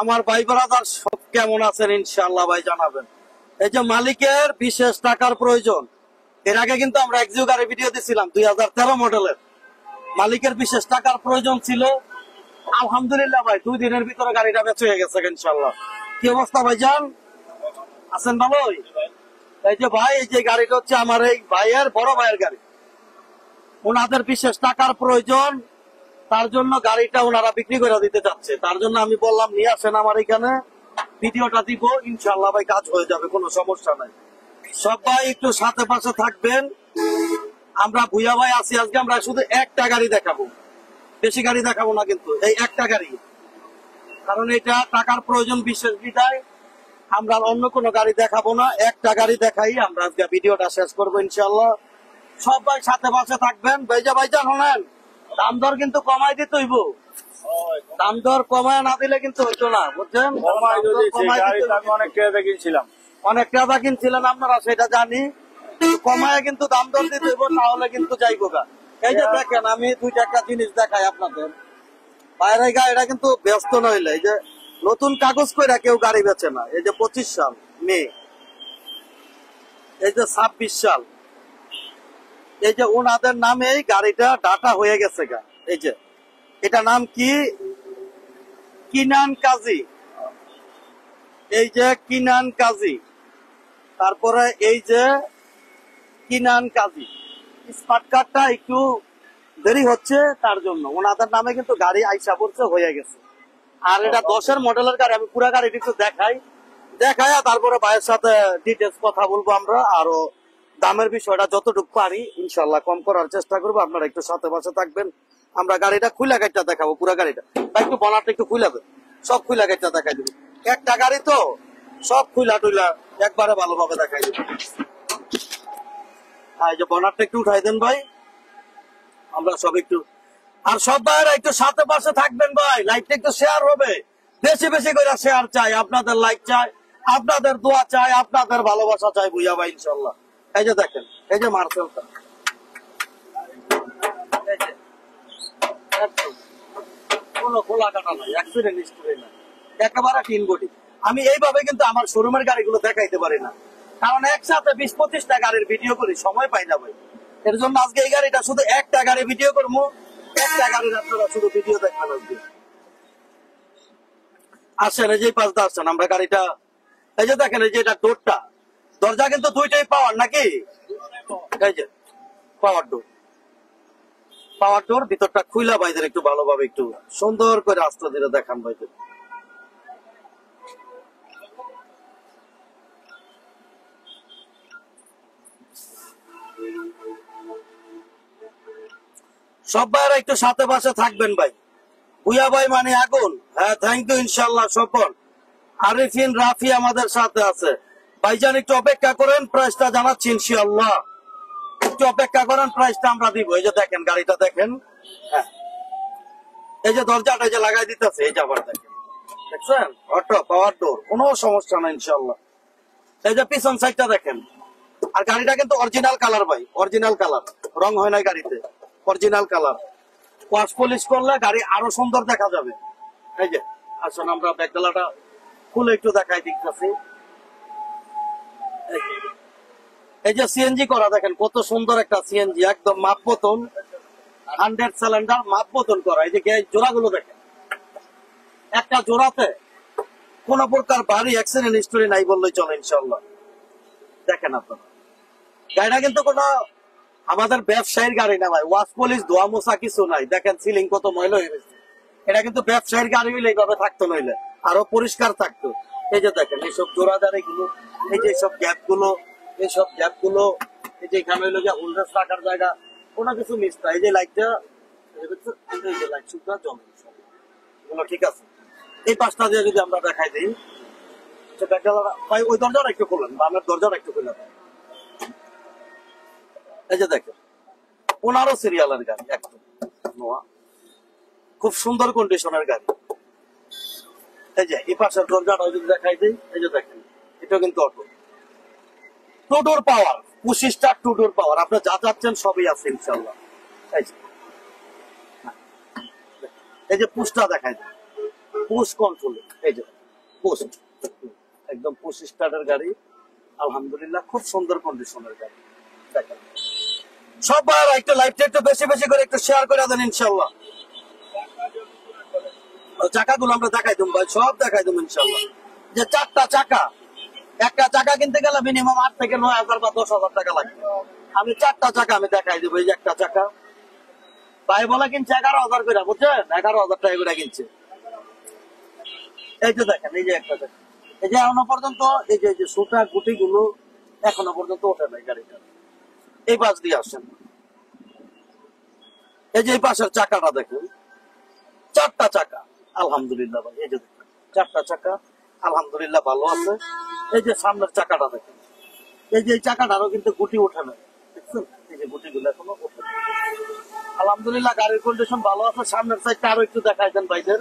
আমার ভাই ব্রাদার সব কেমন আছেন ইনশাআল্লাহ ভাই জানাবেন। এই যে মালিকের বিশেষ টাকার প্রয়োজন, এর আগে কিন্তু আমরা এক্সিও গাড়ি ভিডিও দিছিলাম 2013 মডেলের। মালিকের বিশেষ টাকার প্রয়োজন ছিল, আলহামদুলিল্লাহ ভাই 2 দিনের ভিতরে গাড়িটা বেচে হয়ে গেছে ইনশাআল্লাহ। কি অবস্থা ভাইজান, আছেন ভালোই? এই যে ভাই, এই যে গাড়িটা হচ্ছে আমার এই ভাইয়ের বড় ভাইয়ের গাড়ি। ওনাদের বিশেষ টাকার প্রয়োজন, তার জন্য গাড়িটা ওনারা বিক্রি করে দিতে চাচ্ছে। তার জন্য আমি বললাম নিয়ে আসেন আমার এখানে, ভিডিওটা দিব, ইনশাআল্লাহ ভাই কাজ হয়ে যাবে, কোনো সমস্যা নাই। সবাই একটু সাথে পাশে থাকবেন। আমরা ভুইয়া ভাই আছি, আজকে আমরা শুধু একটা গাড়ি দেখাবো, বেশি গাড়ি দেখাবো না, কিন্তু এই একটা গাড়ি, কারণ এটা টাকার প্রয়োজন বিশেষ বিধায় আমরা অন্য কোনো গাড়ি দেখাবো না, একটা গাড়ি দেখাই আমরা আজকে ভিডিওটা শেষ করবো ইনশাআল্লাহ। সবাই সাথে পাশে থাকবেন। ভাইজান শোনেন, দাম দর কিন্তু কমাই দিতে হইব, দাম দর কমায় না দিলে কিন্তু হইতো না, বুঝছেন? অনেক টাকা কিনছিলেন আপনারা, সেটা জানি, কমায় কিন্তু দাম দর দিতে হইব, তাহলে কিন্তু যাইবো গা। এই যে দেখেন, আমি দুইটা একটা জিনিস দেখাই আপনাদের। বাইরে গাড়িটা কিন্তু ব্যস্ত নইলে, এই যে নতুন কাগজ কইরা কেউ গাড়ি বেচে না। এই যে 25 সাল মে, এই যে 26 সাল, এই যে ওনাদের নামে এই গাড়িটা ডাটা হয়ে গেছে গা। এই যে এটা নাম কি, কিনান কাজী, এই যে কিনান কাজী, তারপরে এই যে কিনান কাজী। স্মার্ট কার্ডটা একটু দেরি হচ্ছে, তার জন্য ওনাদের নামে কিন্তু গাড়ি আইসা পড়ছে, হয়ে গেছে। আর এটা 10-এর মডেলের গাড়ি। আমি পুরা গাড়িটি একটু দেখাই তারপরে ভাইয়ের সাথে ডিটেলস কথা বলবো আমরা, আরো দামের বিষয়টা যতটুকু পারি ইনশাল্লাহ কম করার চেষ্টা করবো। আপনারা একটু সাথে পাশে থাকবেন। আমরা গাড়িটা খুলা গাড়িটা দেখাবো, পুরা গাড়িটা। তাই একটু বনারটা একটু খুলে দেবে, সব খুলা গাড়িটা দেখাই দেবো। একটা গাড়ি তো সব খুলা টুলা একবারে ভালোভাবে দেখাই দেবো। এই যে বনারটা একটু উঠাই দেন ভাই, আমরা সব একটু, আর সব ভাইয়েরা একটু সাথে পাশে থাকবেন ভাই। লাইকটা একটু শেয়ার হবে, বেশি বেশি করে শেয়ার চাই, আপনাদের লাইক চাই, আপনাদের দোয়া চাই, আপনাদের ভালোবাসা চাই ভুইয়া ভাই ইনশাল্লাহ। এই যে দেখেন, এই যে মার্সেলটা, কোনো খোলা কাটা নাই, অ্যাক্সিডেন্ট হিস্টরি নাই, একেবারে টিন বডি। আমি এইভাবে কিন্তু আমার শোরুমের গাড়িগুলো দেখাইতে পারি না, কারণ একসাথে 20-25টা গাড়ির ভিডিও করি, সময় পাই না ভাই। এর জন্য আজকে এই গাড়িটা শুধু একটা গাড়ি ভিডিও করবো, একটা গাড়ির আপনারা শুধু ভিডিও দেখান আজকে। আসেন, এই যে পাশটা আসছেন, আমরা গাড়িটা, এই যে দেখেন, এই যে এটা ডোরটা, দরজা কিন্তু দুইটাই পাওয়ার নাকি, এই যে পাওয়ার ডোর, পাওয়ার ডোর। ভিতরটা খুইলা ভাইদের একটু ভালোভাবে একটু সুন্দর করে আস্তে ধীরে দেখান ভাইদের। সব ভাইরা একটু সাথে পাশে থাকবেন ভাই। ভুইয়া ভাই মানে আগুন। হ্যাঁ, থ্যাংক ইউ ইনশাল্লাহ। সফল আরিফিন রাফি আমাদের সাথে আছে। ভাইজান একটু অপেক্ষা করেন, প্রাইসটা জানাচ্ছি ইনশাল্লাহ। একটু অপেক্ষা করেন, প্রাইসটা আমরা দিব। এই যে দেখেন গাড়িটা দেখেন, হ্যাঁ, এই যে দরজাটা এই যে লাগাই দিতেছে, এই যে আবার দেখেন, দেখছেন, অটো পাওয়ার ডোর, কোনো সমস্যা নাই ইনশাল্লাহ। এই যে পিছন সাইডটা দেখেন, আর গাড়িটা কিন্তু অরিজিনাল কালার ভাই, অরিজিনাল কালার, রং হয় নাই গাড়িতে, অরিজিনাল কালার। ওয়াশ পলিশ করলে গাড়ি আরো সুন্দর দেখা যাবে। এই যে আসুন, আমরা ব্যাকডালাটা খুলে একটু দেখাই দিচ্ছি। এই যে সিএনজি করা, দেখেন কত সুন্দর একটা সিএনজি, একদম মাপ মতন, 100 সিলিন্ডার মাপ মতন করা। এই যে জোড়াগুলো দেখেন, একটা জোড়াতে কোন প্রকার ভারী অ্যাক্সিডেন্ট হিস্টোরি নাই বললেই চলে ইনশাল্লাহ। দেখেন আপনারা, গাড়িটা কিন্তু কোনো আমাদের ব্যবসায়ীর গাড়ি না ভাই, ওয়াশ পলিশ ধোয়া মোছা কিছু নাই। দেখেন সিলিং কত ময়লা হয়ে গেছে, এটা কিন্তু ব্যবসায়ীর গাড়ি হইলে এইভাবে থাকতো, নইলে আরো পরিষ্কার থাকতো। এই যে দেখেন, এইসব জোড়াদারি গুলো, এই যে এইসব গ্যাপ গুলো, এইসব গ্যাপ গুলো, এই যে এখানে হইলো যে হোল্ডার রাখার জায়গা, কোনো কিছু মিস নাই। এই যে লাইটটা, এই যে লাইট সুদ্ধা জমে, এগুলো ঠিক আছে। এই পাঁচটা দিয়ে যদি আমরা দেখাই দিই, ভাই ওই দরজাটা একটু খুলেন, বা আমার দরজাটা একটু খুলে দেন। এই যে দেখেন 15 সিরিয়ালের গাড়ি, একদম নোয়া, খুব সুন্দর কন্ডিশনের গাড়ি। এই যে এই পাশের দরজাটা যদি দেখাই দিই, এই যে দেখেন, এটা কিন্তু অটো, টু ডোর পাওয়ার, 25টা টু ডোর পাওয়ার, আপনি যা চাচ্ছেন সবই আছে ইনশাল্লাহ। এই যে পুশটা দেখাই দিই, পুশ কন্ট্রোল, এই যে পুশ, একদম পুশ স্টার্টের গাড়ি। আলহামদুলিল্লাহ খুব সুন্দর কন্ডিশনের গাড়ি। দেখেন সবার একটা লাইভটা একটু বেশি বেশি করে একটু শেয়ার করে দেন ইনশাল্লাহ। চাকাগুলো আমরা দেখাই দেবো ভাই, সব দেখাই দেবো ইনশাল্লাহ। যে চারটা চাকা, একটা চাকা কিনতে গেলে মিনিমাম 8 থেকে 9,000 বা 10,000 টাকা লাগবে। আমি চারটা চাকা আমি দেখাই দেবো। এই যে একটা চাকা ভাই বলা কিনছে 11,000 করে, বুঝছেন? 11,000 টাকা করে কিনছে। এই যে দেখেন, এই যে একটা চাকা, এই যে এখনো পর্যন্ত এই যে সুতা গুটি গুলো এখনো পর্যন্ত ওঠে নাই গাড়িটা। এই পাশ দিয়ে আসেন, এই যে এই পাশের চাকাটা দেখুন, চারটা চাকা আলহামদুলিল্লাহ ভাই। এই যে দেখুন চারটা চাকা আলহামদুলিল্লাহ ভালো আছে। এই যে সামনের চাকাটা দেখুন, এই যে এই চাকাটারও কিন্তু গুটি ওঠে নাই, দেখছেন? এই যে গুটি গুলো এখনো ওঠে নাই। আলহামদুলিল্লাহ গাড়ির কন্ডিশন ভালো আছে। সামনের সাইডটা আরো একটু দেখাই দেন ভাইদের,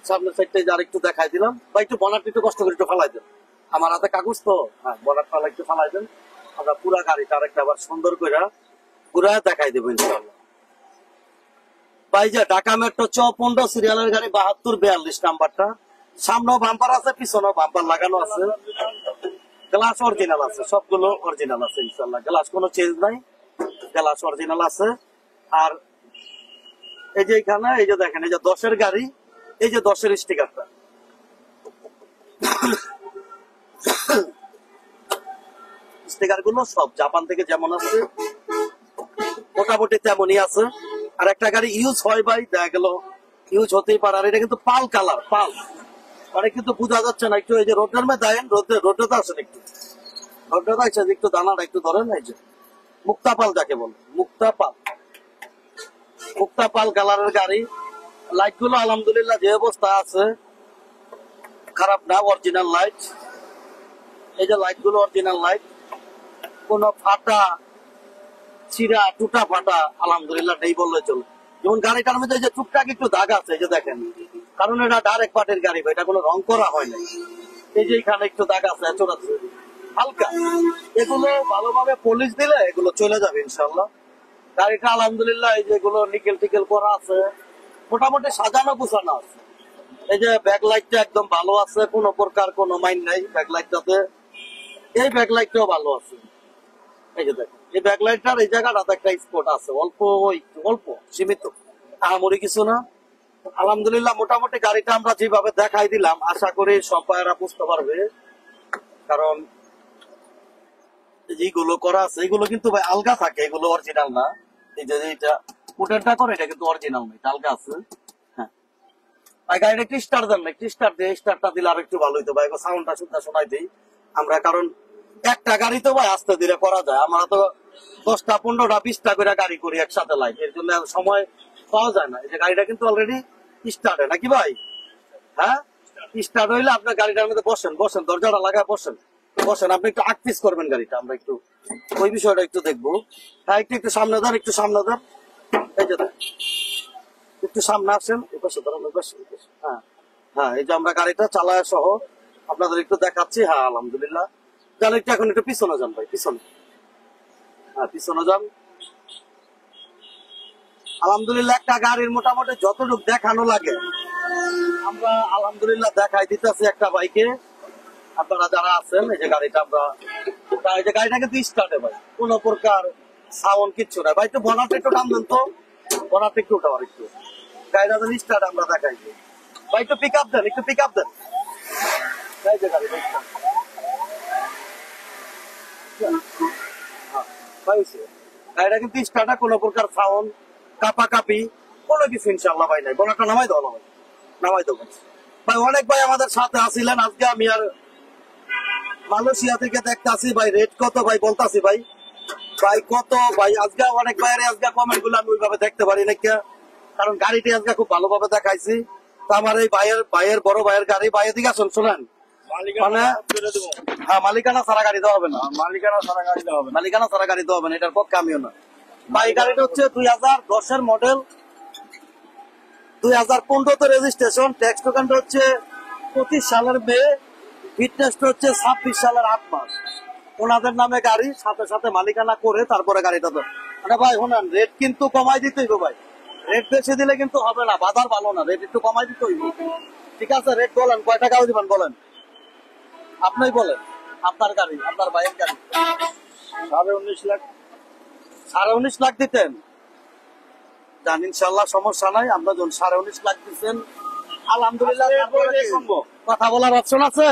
সামনের সাইডটা আর একটু দেখাই দিলাম ভাই। একটু বনারটা একটু কষ্ট করে একটু ফালাই দেন, আমার হাতে কাগজ তো। হ্যাঁ, বনার ফালা একটু ফালাই দেন, আমরা পুরা গাড়িটা আরেকটা আবার সুন্দর করে পুরা দেখাই দেবো ইনশাল্লাহ ভাই। যে ঢাকা মেট্রো 15 সিরিয়ালের গাড়ি 7242 নাম্বারটা। সামনেও বাম্পার আছে, পিছনেও বাম্পার লাগানো আছে, গ্লাস অরিজিনাল আছে, সবগুলো অরিজিনাল আছে ইনশাল্লাহ। গ্লাস কোনো চেঞ্জ নাই, গ্লাস অরিজিনাল আছে। আর এই যে এখানে এই যে দেখেন, এই যে 10-এর গাড়ি, এই যে 10-এর স্টিকারটা, স্টিকার গুলো সব জাপান থেকে যেমন আছে মোটামুটি তেমনই আছে। আর একটা গাড়ি ইউজ হয় ভাই, দেখা গেল ইউজ হতেই পারে। আর এটা কিন্তু পাল কালার, পাল মানে কিন্তু বোঝা যাচ্ছে না। একটু এই যে রোডের মধ্যে দেন, রোডে তো আসেন, একটু রোডে আছে, একটু দানাটা একটু ধরেন। এই যে মুক্তা পাল যাকে বলে, মুক্তা পাল, মুক্তা পাল কালারের গাড়ি। লাইট গুলো আলহামদুলিল্লাহ যে অবস্থা আছে খারাপ না, অরিজিনাল লাইট। এই যে লাইট গুলো অরিজিনাল লাইট, কোন ফাটা চিরা টুটা ফাটা আলহামদুলিল্লাহ নেই বললে চলে। যেমন গাড়িটার মধ্যে যে টুকটাক একটু দাগ আছে, এই যে দেখেন, কারণ এটা ডাইরেক্ট পার্টির গাড়ি, এটা কোনো রং করা হয় নাই। এই যে এখানে একটু দাগ আছে চোরাচ্ছে হালকা, এগুলো ভালোভাবে পলিশ দিলে এগুলো চলে যাবে ইনশাল্লাহ। গাড়িটা আলহামদুলিল্লাহ এই যেগুলো নিকেল টিকেল করা আছে, মোটামুটি সাজানো গুছানো আছে। এই যে ব্যাক লাইটটা একদম ভালো আছে, কোনো প্রকার কোনো মাইন নাই ব্যাক লাইটটাতে। এই ব্যাক লাইটটাও ভালো আছে। এই যে দেখেন, এই ব্যাক লাইটটার এই জায়গাটাতে একটা স্পট আছে, অল্প অল্প সীমিত, আহামরি কিছু না। আলহামদুলিল্লাহ মোটামুটি গাড়িটা আমরা যেভাবে দেখাই দিলাম, আশা করি সব ভাইয়েরা বুঝতে পারবে। কারণ যেগুলো করা আছে এগুলো কিন্তু ভাই আলগা থাকে, এগুলো অরিজিনাল না। এই যে এটা ফুটেরটা করে, এটা কিন্তু অরিজিনাল না, এটা আলগা আছে। হ্যাঁ ভাই, গাড়িটা একটু স্টার্ট দেন না, একটু স্টার্ট দিয়ে, স্টার্টটা দিলে আর একটু ভালো হইতো ভাই। সাউন্ডটা শুদ্ধ শোনাই দিই আমরা, কারণ একটা গাড়ি তো ভাই আস্তে ধীরে করা যায়। আমরা তো 10টা 15টা 20টা করে গাড়ি করি একসাথে লাইভ, এর জন্য সময় পাওয়া যায় না। এই যে গাড়িটা কিন্তু অলরেডি স্টার্ট হয় নাকি ভাই? হ্যাঁ, স্টার্ট হইলে আপনার গাড়িটার মধ্যে বসেন, বসেন, দরজাটা লাগায় বসেন, বসেন। আপনি একটু আকপিস করবেন গাড়িটা, আমরা একটু ওই বিষয়টা একটু দেখবো। হ্যাঁ, একটু একটু সামনে ধর, একটু সামনে ধর। এই যে একটু সামনে আসেন, এপাশে ধরেন, এপাশে। হ্যাঁ হ্যাঁ, এই যে আমরা গাড়িটা চালায় সহ আপনাদের একটু দেখাচ্ছি। হ্যাঁ আলহামদুলিল্লাহ, তাহলে একটু এখন একটু পিছনে যান ভাই, পিছনে। হ্যাঁ পিছনে যান। আলহামদুলিল্লাহ একটা গাড়ির মোটামুটি যতটুকু দেখানো লাগে আমরা আলহামদুলিল্লাহ দেখাই দিতেছি একটা বাইকে। আপনারা যারা আছেন, এই যে গাড়িটা আমরা, এই যে গাড়িটা কিন্তু স্টার্টে ভাই, কোন প্রকার সাউন্ড কিচ্ছু না ভাই। একটু বনারটা একটু টান দেন তো, বনারটা একটু উঠাবার, একটু গাড়িটা যদি স্টার্ট আমরা দেখাই দিই ভাই। একটু পিক আপ দেন, একটু পিক আপ দেন। এই যে গাড়ি গাড়িটা কিন্তু স্টার্টে কোনো প্রকার সাউন্ড কাপা কাপি কোনো কিছু ইনশাল্লাহ ভাই নাই। বনারটা নামাই দাও, নামাই নামাই দেবো ভাই। অনেক ভাই আমাদের সাথে আসিলেন আজকে। আমি আর মালয়েশিয়া থেকে দেখতেছি ভাই, রেট কত ভাই বলতাছি ভাই, ভাই কত ভাই। আজকে অনেক ভাইয়ের আজকে কমেন্ট গুলো আমি ওইভাবে দেখতে পারি না, কারণ গাড়িটি আজকে খুব ভালোভাবে দেখাইছি। তো আমার এই ভাইয়ের বড় ভাইয়ের গাড়ি, ভাইয়ের দিকে আসুন শোনেন, মানে হ্যাঁ মালিকানা ছাড়া গাড়ি দেওয়া হবে না, মালিকানা ছাড়া গাড়ি দেওয়া হবে, মালিকানা ছাড়া গাড়ি দেওয়া হবে না, এটার পক্ষে আমিও না ভাই। গাড়িটা হচ্ছে 2010-এর মডেল, 2015-তে রেজিস্ট্রেশন, ট্যাক্স টোকেনটা হচ্ছে 25 সালের মে, ফিটনেসটা হচ্ছে 26 সালের 8 মাস। ওনাদের নামে গাড়ি, সাথে সাথে মালিকানা করে তারপরে গাড়িটা তো মানে ভাই শোনেন, রেট কিন্তু কমাই দিতেই গো ভাই। রেট বেশি দিলে কিন্তু হবে না, বাজার ভালো না, রেট একটু কমাই দিতে হইব। ঠিক আছে, রেট বলেন, কয় টাকা দিবেন বলেন, আপনিই বলেন। আপনার গাড়ি, আপনার ভাইয়ের গাড়ি 19.5 লাখ। 19.5 লাখ দিতেন? জান ইনশাল্লাহ সমস্যা নাই, আমরা যখন 19.5 লাখ দিচ্ছেন আলহামদুলিল্লাহ। কথা বলার অপশন আছে,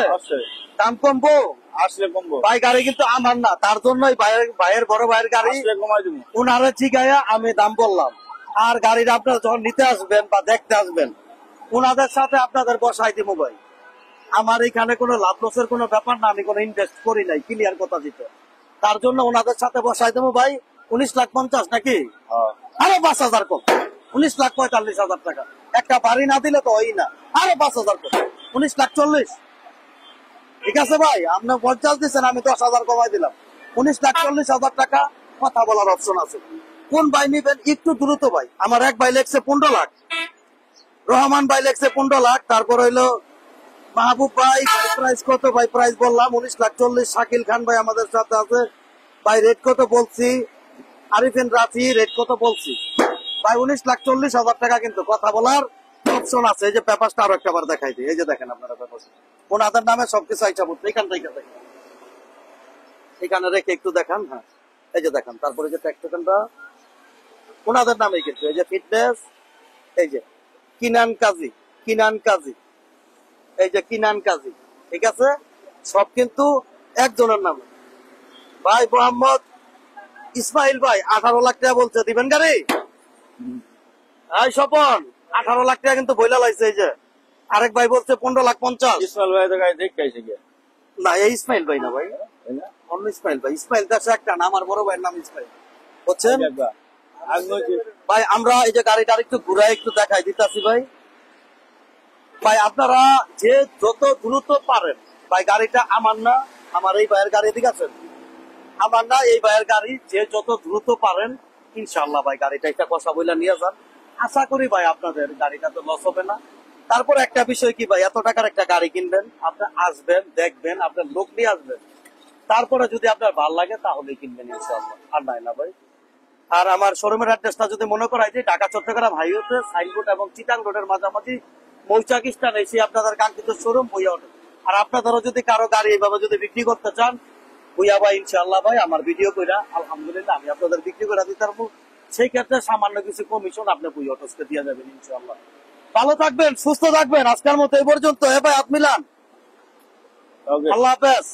দাম কমবো, আসলে কমবো ভাই। গাড়ি কিন্তু আমার না, তার জন্যই ভাইয়ের বড় ভাইয়ের গাড়ি, কমাই দিব। উনারে জিগাইয়া আমি দাম বললাম। আর গাড়িটা আপনারা যখন নিতে আসবেন বা দেখতে আসবেন, উনাদের সাথে আপনাদের বসাই দিব ভাই। আমার এখানে কোনো লাভ লসের কোনো ব্যাপার না, আমি কোনো ইনভেস্ট করি নাই, ক্লিয়ার কথা দিতে। তার জন্য ওনাদের সাথে বসাই দেবো ভাই। 19.50 লাখ নাকি? আরো 5,000 কম, 19,45,000 টাকা। একটা বাড়ি না দিলে তো হয় না, আরো 5,000 কম, 19,40,000। ঠিক আছে ভাই, আপনি 50 দিচ্ছেন, আমি 10,000 কমাই দিলাম, 19,40,000 টাকা। কথা বলার অপশন আছে। কোন ভাই নিবেন একটু দ্রুত ভাই। আমার এক ভাই লেখছে 15 লাখ, রহমান ভাই লেখছে 15 লাখ, তারপর হইলো মাহবুব ভাই। প্রাইস কত ভাই? প্রাইস বললাম 19,40,000। শাকিল খান ভাই আমাদের সাথে আছে ভাই, রেট কত বলছি? আরিফিন রাফি রেট কত বলছি ভাই? 19,40,000 টাকা। কিন্তু কথা বলার অপশন আছে। এই যে পেপারটা আরো একটা বার দেখাই দিই, এই যে দেখেন আপনারা পেপার, ওনাদের নামে সবকিছু আইসা পড়ছে। এখান থেকে দেখেন, এখানে রেখে একটু দেখান। হ্যাঁ, এই যে দেখেন, তারপরে যে ট্যাক্সটা ওনাদের নামে কিন্তু, এই যে ফিটনেস, এই যে কিনান কাজী, কিনান কাজী, এই যে কিনান কাজী। ঠিক আছে, সব কিন্তু একজনের নামে। ভাই মোহাম্মদ ইসমাইল ভাই 18 লাখ টাকা বলছে, দিবেন গাড়ি? এই স্বপন 18 লাখ টাকা কিন্তু বইলা লাইছে। এই যে আরেক ভাই বলছে 15,50,000। ইসমাইল ভাই তো গাড়ি দেখতে আইছে কি? না, এই ইসমাইল ভাই না ভাই, অন্য ইসমাইল ভাই। ইসমাইল দেশে একটা না, আমার বড় ভাইয়ের নাম ইসমাইল, বুঝছেন ভাই। আমরা এই যে গাড়িটা একটু ঘুরাই একটু দেখাই দিতেছি ভাই। ভাই আপনারা যে যত দ্রুত পারেন ভাই, গাড়িটা আমার না, আমার এই ভাইয়ের গাড়ি। ঠিক আছে, আমার না, এই ভাইয়ের গাড়ি। যে যত দ্রুত পারেন ইনশাল্লাহ ভাই গাড়িটা একটা কথা বলে নিয়ে যান। আশা করি ভাই আপনাদের গাড়িটা তো লস হবে না। তারপর একটা বিষয় কি ভাই, এত টাকার একটা গাড়ি কিনবেন, আপনি আসবেন, দেখবেন, আপনার লোক নিয়ে আসবেন, তারপরে যদি আপনার ভালো লাগে তাহলে কিনবেন ইনশাল্লাহ, আর নাই না ভাই। আর আমার শোরুমের অ্যাড্রেসটা যদি মনে করাই যে ঢাকা চট্টগ্রাম হাইওয়েতে সাইনবোর্ড এবং চিটাং রোডের মাঝামাঝি মৌচাক স্ট্যান্ড এসে আপনাদের কাঙ্ক্ষিত শোরুম ভুইয়া হোটেল। আর আপনাদেরও যদি কারো গাড়ি এইভাবে যদি বিক্রি করতে চান, ভুইয়া ভাই ইনশাল্লাহ ভাই আমার ভিডিও কইরা আলহামদুলিল্লাহ আমি আপনাদের বিক্রি করে দিতে পারবো। সেই ক্ষেত্রে সামান্য কিছু কমিশন আপনি ভুইয়া হোটেলকে দিয়ে যাবেন ইনশাল্লাহ। ভালো থাকবেন, সুস্থ থাকবেন। আজকের মতো এই পর্যন্ত। ভাই হাত মিলান, আল্লাহ হাফেজ।